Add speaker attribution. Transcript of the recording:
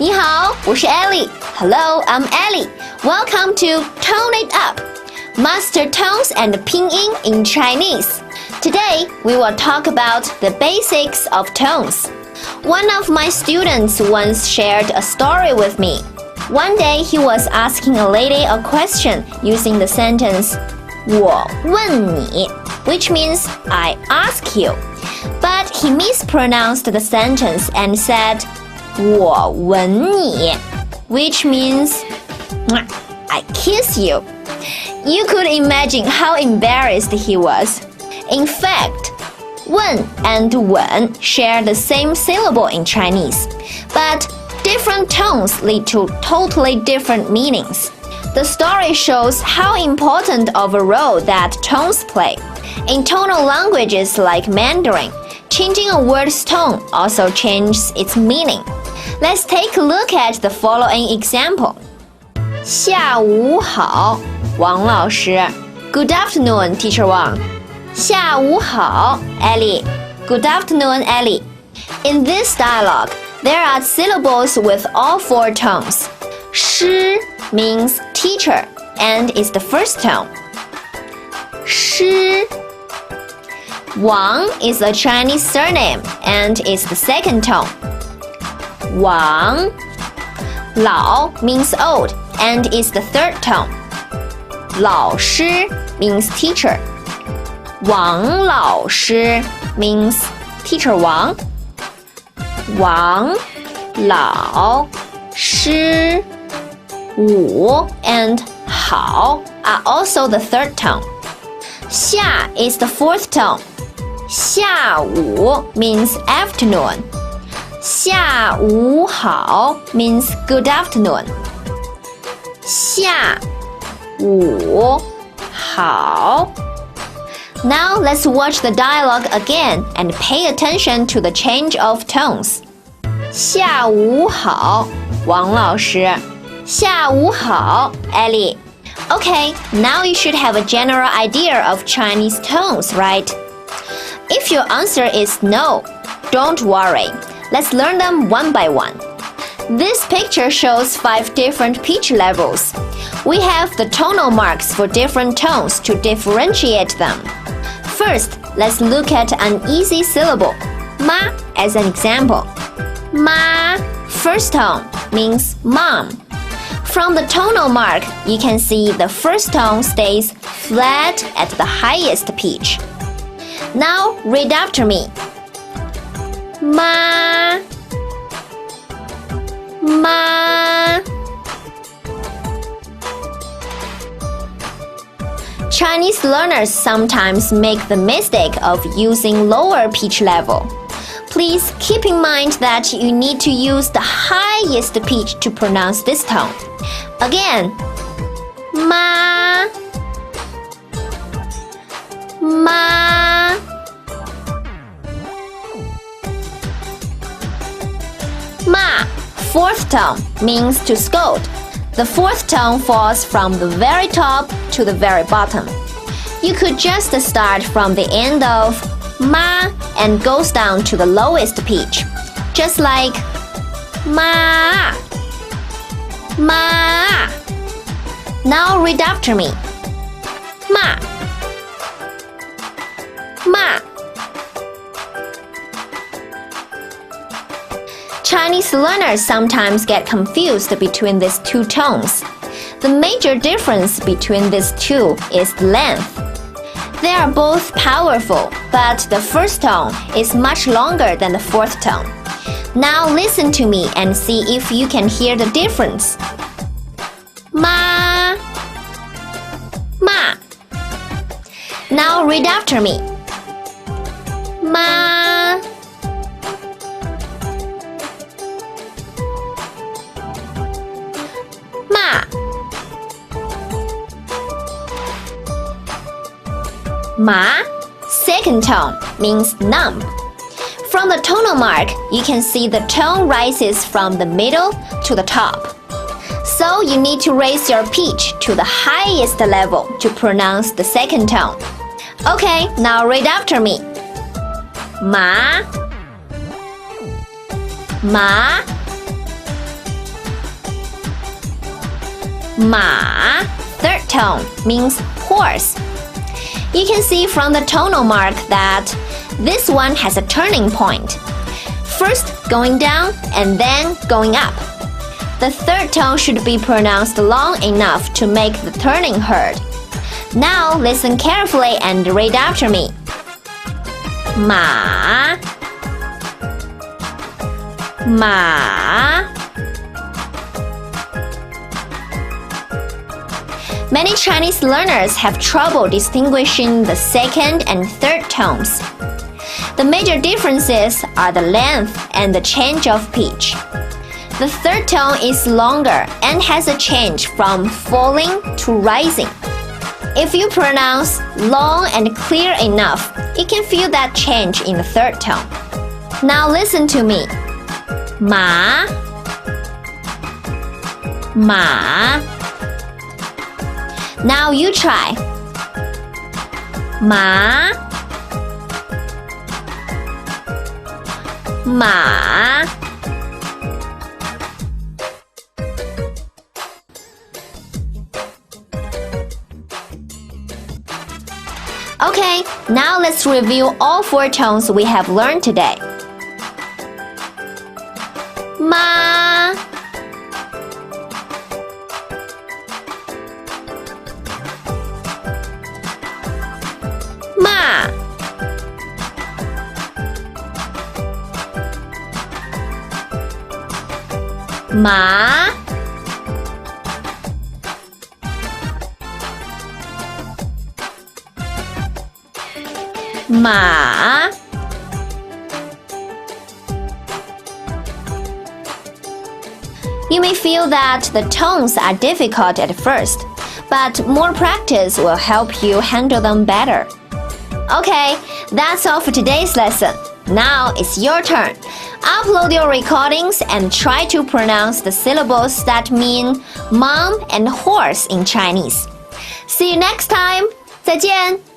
Speaker 1: 你好，我是 Ellie. Hello, I'm Ellie. Welcome to Tone It Up, Master Tones and Pinyin in Chinese. Today, we will talk about the basics of tones. One of my students once shared a story with me. One day, he was asking a lady a question using the sentence 我问你, which means I ask you. But he mispronounced the sentence and said 我吻你, which means I kiss you. You could imagine how embarrassed he was. In fact, 问 and 吻 share the same syllable in Chinese, but different tones lead to totally different meanings. The story shows how important of a role that tones play. In tonal languages like Mandarin, changing a word's tone also changes its meaning. Let's take a look at the following example. 下午好，王老师。Good afternoon, Teacher Wang. 下午好, Ellie. Good afternoon, Ellie. In this dialogue, there are syllables with all four tones. 师 means teacher and is the first tone. 师 Wang is a Chinese surname and is the second tone. Wang 老 means old and is the third tone. 老师 means teacher. 王老师 means Teacher Wang. 王老师午 and 好 are also the third tone. 下 is the fourth tone. 下午 means afternoon. 下午好 means good afternoon. 下午好. Now let's watch the dialogue again and pay attention to the change of tones. 下午好，王老师。下午好, Ellie. Okay, now you should have a general idea of Chinese tones, right? If your answer is no, don't worry. Let's learn them one by one. This picture shows 5 different pitch levels. We have the tonal marks for different tones to differentiate them. First, let's look at an easy syllable, ma, as an example. Ma, first tone, means mom. From the tonal mark, you can see the first tone stays flat at the highest pitch. Now, read after me. Ma, ma. Chinese learners sometimes make the mistake of using lower pitch level. Please keep in mind that you need to use the highest pitch to pronounce this tone. Again, ma, ma. Ma, fourth tone, means to scold. The fourth tone falls from the very top to the very bottom. You could just start from the end of ma and goes down to the lowest pitch, just like ma, ma. Now read after me. Ma, ma. Chinese learners sometimes get confused between these two tones. The major difference between these two is length. They are both powerful, but the first tone is much longer than the fourth tone. Now listen to me and see if you can hear the difference. Ma, ma. Now read after me. Ma, ma. Ma, second tone, means numb. From the tonal mark, you can see the tone rises from the middle to the top. So you need to raise your pitch to the highest level to pronounce the second tone. Okay, now read after me. Ma, ma. 马, third tone, means horse. You can see from the tonal mark that this one has a turning point. First going down and then going up. The third tone should be pronounced long enough to make the turning heard. Now listen carefully and read after me. 马 马 Many Chinese learners have trouble distinguishing the second and third tones. The major differences are the length and the change of pitch. The third tone is longer and has a change from falling to rising. If you pronounce long and clear enough, you can feel that change in the third tone. Now listen to me. 马 马 Now you try. 马 马 Okay, now let's review all 4 tones we have learned today. 妈 骂 马 马 You may feel that the tones are difficult at first, but more practice will help you handle them better. Okay, that's all for today's lesson. Now it's your turn. Upload your recordings and try to pronounce the syllables that mean mom and horse in Chinese. See you next time. 再见。